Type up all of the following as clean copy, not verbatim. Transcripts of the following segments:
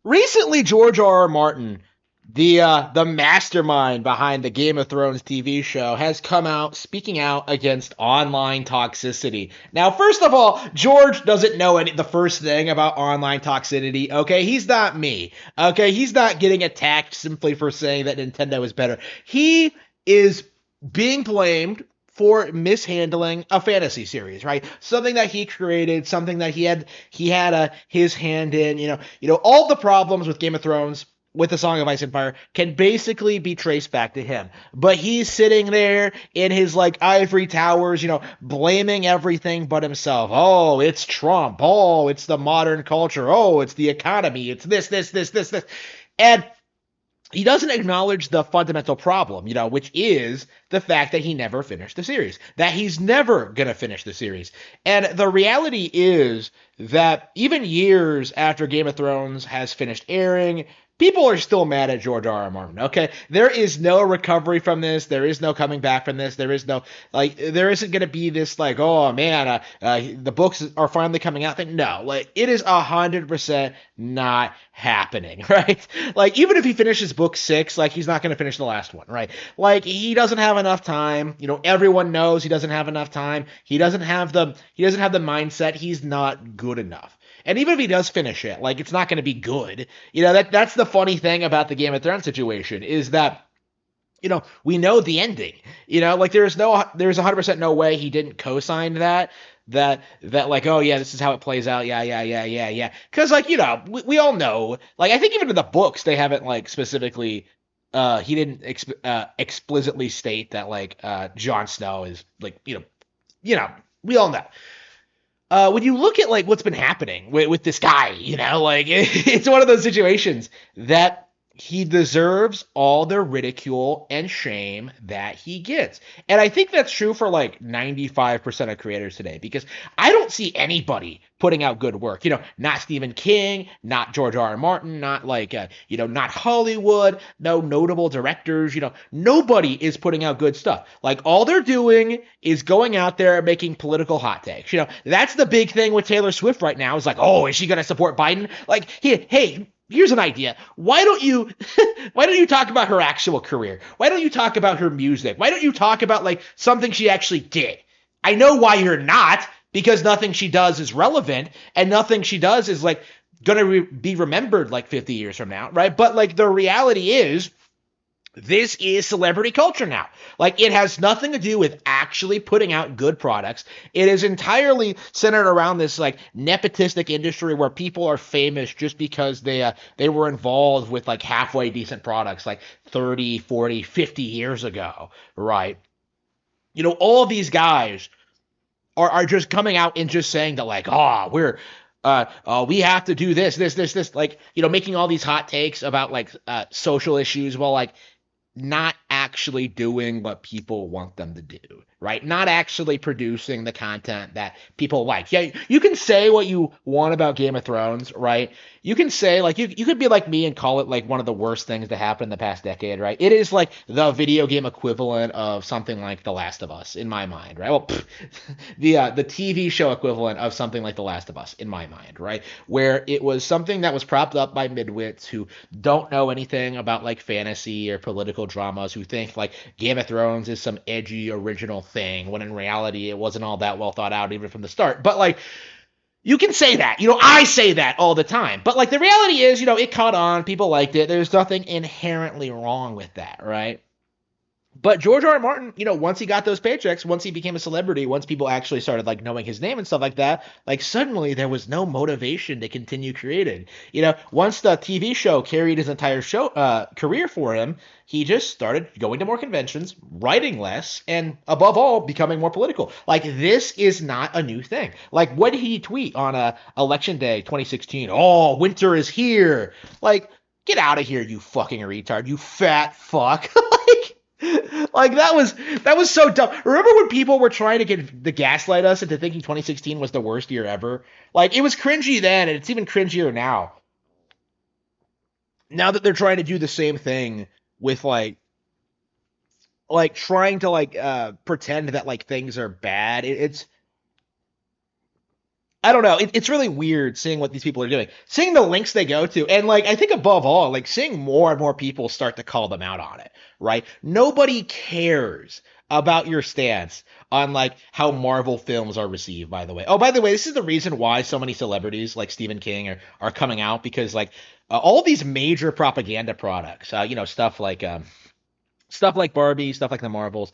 Recently, George R. R. Martin, the mastermind behind the Game of Thrones TV show, has come out speaking out against online toxicity. Now, first of all, George doesn't know the first thing about online toxicity. Okay, he's not me. Okay, he's not getting attacked simply for saying that Nintendo is better. He is being blamed for mishandling a fantasy series, right? Something that he created, something that he had his hand in. All the problems with Game of Thrones, with the Song of Ice and Fire, can basically be traced back to him. But he's sitting there in his like ivory towers, blaming everything but himself. Oh, it's Trump. Oh, it's the modern culture. Oh, it's the economy. It's this. And he doesn't acknowledge the fundamental problem, which is the fact that he never finished the series, that he's never going to finish the series. And the reality is that even years after Game of Thrones has finished airing, people are still mad at George R. R. Martin. Okay, there is no recovery from this. There is no coming back from this. There is no there isn't going to be this like, oh man, the books are finally coming out thing. No, like it is 100% not happening, right? Like even if he finishes book 6, like he's not going to finish the last one, right? Like he doesn't have enough time. Everyone knows he doesn't have enough time. He doesn't have the mindset. He's not good enough. And even if he does finish it, like it's not going to be good. That's the funny thing about the Game of Thrones situation is that we know the ending. Like there's 100% no way he didn't co-sign that like, oh yeah, this is how it plays out. Yeah. Because like we all know. Like I think even in the books they haven't like specifically. He didn't explicitly state that like Jon Snow is like we all know. When you look at like what's been happening with this guy, like it's one of those situations that he deserves all the ridicule and shame that he gets. And I think that's true for like 95% of creators today because I don't see anybody putting out good work. Not Stephen King, not George R. R. Martin, not like not Hollywood, no notable directors, nobody is putting out good stuff. Like all they're doing is going out there and making political hot takes. That's the big thing with Taylor Swift right now. Is like, oh, is she going to support Biden? Like, hey, here's an idea. Why don't you talk about her actual career? Why don't you talk about her music? Why don't you talk about like something she actually did? I know why you're not, because nothing she does is relevant and nothing she does is like gonna be remembered like 50 years from now, right? But like the reality is this is celebrity culture now. Like it has nothing to do with actually putting out good products. It is entirely centered around this like nepotistic industry where people are famous just because they were involved with like halfway decent products like 30, 40, 50 years ago, right? All of these guys are just coming out and just saying that like, we have to do this, like, making all these hot takes about like social issues while like not actually doing what people want them to do, right? Not actually producing the content that people like. Yeah, you can say what you want about Game of Thrones, right? You can say, like, you could be like me and call it like one of the worst things to happen in the past decade, right? It is like the video game equivalent of something like The Last of Us, in my mind, right? Well, the TV show equivalent of something like The Last of Us, in my mind, right? Where it was something that was propped up by midwits who don't know anything about like fantasy or political dramas, who think like Game of Thrones is some edgy original thing, when in reality it wasn't all that well thought out even from the start. But like you can say that. I say that all the time. But like the reality is, it caught on, people liked it. There's nothing inherently wrong with that, right? But George R. R. Martin, once he got those paychecks, once he became a celebrity, once people actually started like knowing his name and stuff like that, like suddenly there was no motivation to continue creating. Once the TV show carried his entire show career for him, he just started going to more conventions, writing less, and above all, becoming more political. Like this is not a new thing. Like what did he tweet on election day 2016? Oh, winter is here. Like get out of here, you fucking retard, you fat fuck. Like that was so dumb. Remember when people were trying to gaslight us into thinking 2016 was the worst year ever? Like it was cringy then, and it's even cringier now. Now that they're trying to do the same thing with like trying to like pretend that like things are bad. It's I don't know. It's really weird seeing what these people are doing, seeing the links they go to, and like I think above all, like seeing more and more people start to call them out on it. Right? Nobody cares about your stance on like how Marvel films are received. By the way, oh by the way, this is the reason why so many celebrities like Stephen King are coming out because like all these major propaganda products, stuff like Barbie, stuff like the Marvels,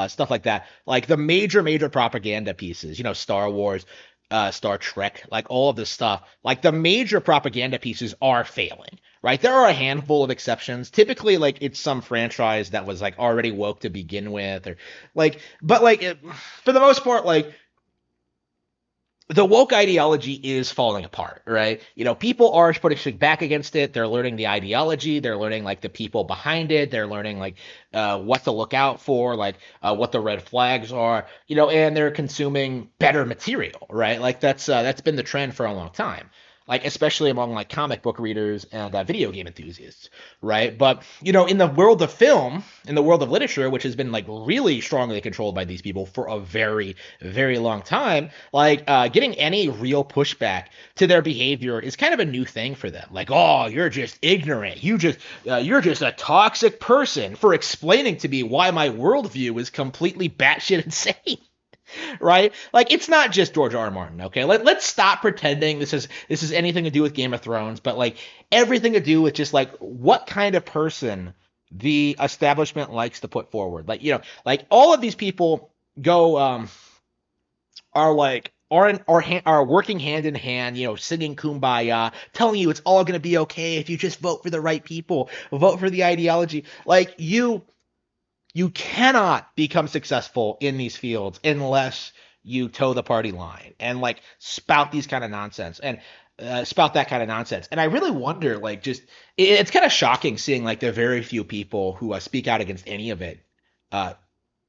stuff like that. Like the major propaganda pieces, Star Wars, Star Trek, like all of this stuff. Like the major propaganda pieces are failing, right? There are a handful of exceptions. Typically, like it's some franchise that was like already woke to begin with, or like, but like for the most part, like the woke ideology is falling apart, right? People are pushing back against it. They're learning the ideology. They're learning like the people behind it. They're learning like what to look out for, like what the red flags are, and they're consuming better material, right? Like that's been the trend for a long time. Like especially among like comic book readers and video game enthusiasts, right? But in the world of film, in the world of literature, which has been like really strongly controlled by these people for a very long time, like getting any real pushback to their behavior is kind of a new thing for them. Like, oh, you're just ignorant. You're just a toxic person for explaining to me why my worldview is completely batshit insane. Right? Like it's not just George R. R. Martin, okay? Let's stop pretending this is anything to do with Game of Thrones, but like everything to do with just like what kind of person the establishment likes to put forward. Like, like all of these people go are like are working hand in hand, singing kumbaya, telling you it's all going to be okay if you just vote for the right people, vote for the ideology. Like you cannot become successful in these fields unless you toe the party line and like spout these kind of nonsense and spout that kind of nonsense. And I really wonder, like, just it's kind of shocking seeing like the very few people who speak out against any of it. Uh,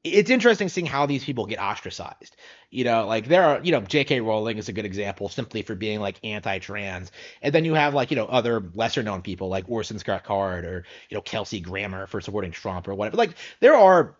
it's interesting seeing how these people get ostracized. Like there are, J.K. Rowling is a good example simply for being like anti-trans. And then you have like, other lesser known people like Orson Scott Card or, Kelsey Grammer for supporting Trump or whatever. Like there are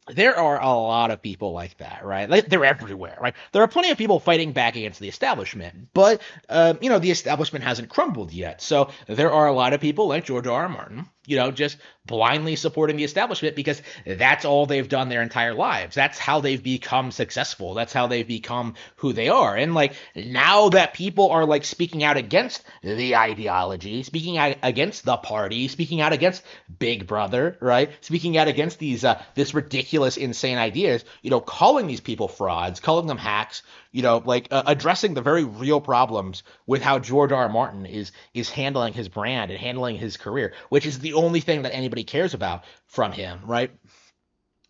a lot of people like that, right? Like they're everywhere, right? There are plenty of people fighting back against the establishment, but the establishment hasn't crumbled yet. So there are a lot of people like George R. R. Martin, just blindly supporting the establishment because that's all they've done their entire lives. That's how they've become successful. That's how they've become who they are. And like now that people are like speaking out against the ideology, speaking out against the party, speaking out against Big Brother, right? Speaking out against these this ridiculous, insane ideas, calling these people frauds, calling them hacks, addressing the very real problems with how George R. R. Martin is handling his brand and handling his career, which is the only thing that anybody cares about from him, right?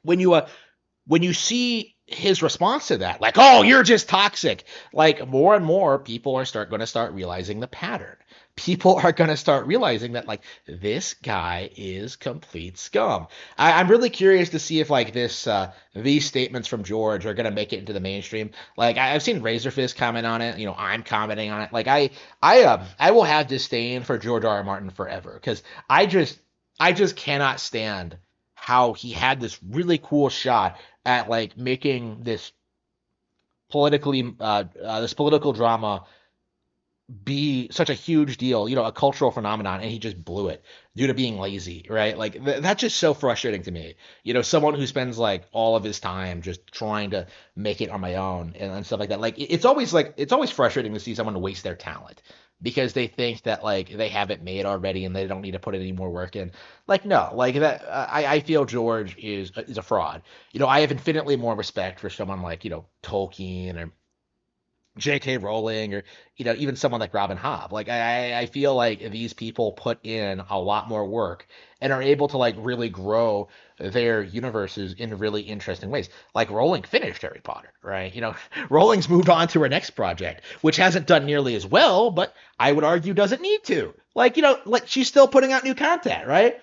When you see his response to that, like, oh, you're just toxic, like more and more people are going to start realizing the pattern. People are going to start realizing that like this guy is complete scum. I'm really curious to see if like these statements from George are going to make it into the mainstream. Like I've seen Razorfist comment on it. I'm commenting on it. Like I will have disdain for George R. R. Martin forever because I just cannot stand how he had this really cool shot at like making this political drama be such a huge deal, a cultural phenomenon, and he just blew it due to being lazy, right? Like that's just so frustrating to me. Someone who spends like all of his time just trying to make it on my own and stuff like that. It's always frustrating to see someone waste their talent because they think that like they have it made already and they don't need to put any more work in. Like no, like that. I feel George is a fraud. I have infinitely more respect for someone like Tolkien or J.K. Rowling or even someone like Robin Hobb. Like I feel like these people put in a lot more work and are able to like really grow their universes in really interesting ways. Like Rowling finished Harry Potter, right? Rowling's moved on to her next project, which hasn't done nearly as well, but I would argue doesn't need to. Like like she's still putting out new content, right?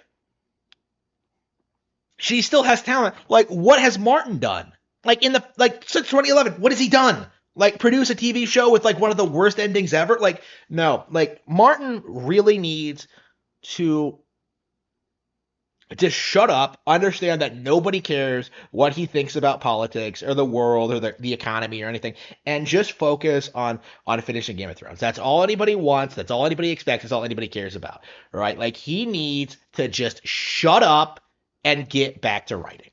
She still has talent. Like what has Martin done? Like since 2011, what has he done? Like produce a TV show with like one of the worst endings ever? Like no, like Martin really needs to to shut up, understand that nobody cares what he thinks about politics or the world or the economy or anything, and just focus on finishing Game of Thrones. That's all anybody wants. That's all anybody expects. That's all anybody cares about. Right? Like he needs to just shut up and get back to writing.